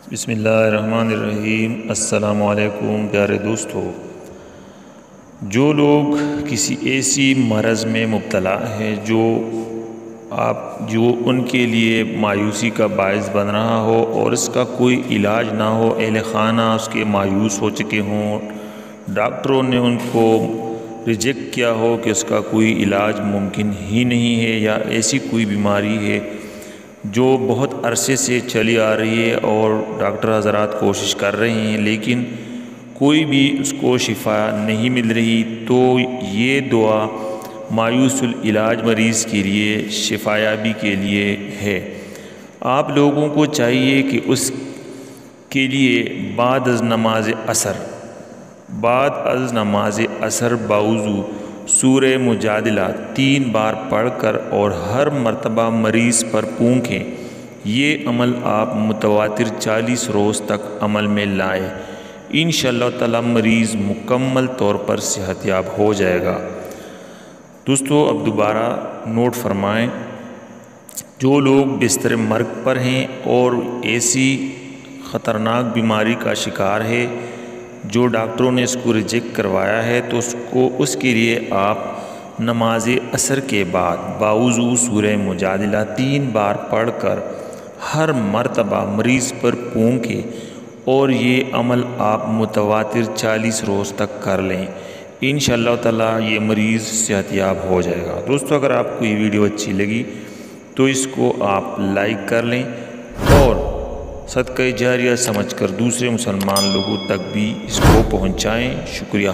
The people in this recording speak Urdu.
بسم اللہ الرحمن الرحیم۔ السلام علیکم پیارے دوستو، جو لوگ کسی ایسی مرض میں مبتلا ہیں جو ان کے لیے مایوسی کا باعث بن رہا ہو اور اس کا کوئی علاج نہ ہو، اہل خانہ اس کے مایوس ہو چکے ہوں، ڈاکٹروں نے ان کو ریجیکٹ کیا ہو کہ اس کا کوئی علاج ممکن ہی نہیں ہے، یا ایسی کوئی بیماری ہے جو بہت عرصے سے چلی آ رہی ہے اور ڈاکٹر حضرات کوشش کر رہے ہیں لیکن کوئی بھی اس کو شفا نہیں مل رہی، تو یہ دعا مایوس العلاج مریض کے لیے شفایابی کے لیے ہے۔ آپ لوگوں کو چاہیے کہ اس کے لیے بعد از نماز عصر باوضو سورہ مجادلہ 3 بار پڑھ کر اور ہر مرتبہ مریض پر پھونکیں۔ یہ عمل آپ متواتر 40 روز تک عمل میں لائیں، انشاءاللہ تعالی مریض مکمل طور پر صحت یاب ہو جائے گا۔ دوستو اب دوبارہ نوٹ فرمائیں، جو لوگ بستر مرگ پر ہیں اور ایسی خطرناک بیماری کا شکار ہے جو ڈاکٹروں نے اس کو ریجیکٹ کروایا ہے، تو اس کے لیے آپ نماز عصر کے بعد باوضو سورہ مجادلہ 3 بار پڑھ کر ہر مرتبہ مریض پر پھونکیں، اور یہ عمل آپ متواتر 40 روز تک کر لیں، انشاءاللہ تعالی یہ مریض صحت یاب ہو جائے گا۔ دوستو اگر آپ کو یہ ویڈیو اچھی لگی تو اس کو آپ لائک کر لیں اور صدقہ جاریہ سمجھ کر دوسرے مسلمان لوگوں تک بھی اس کو پہنچائیں۔ شکریہ۔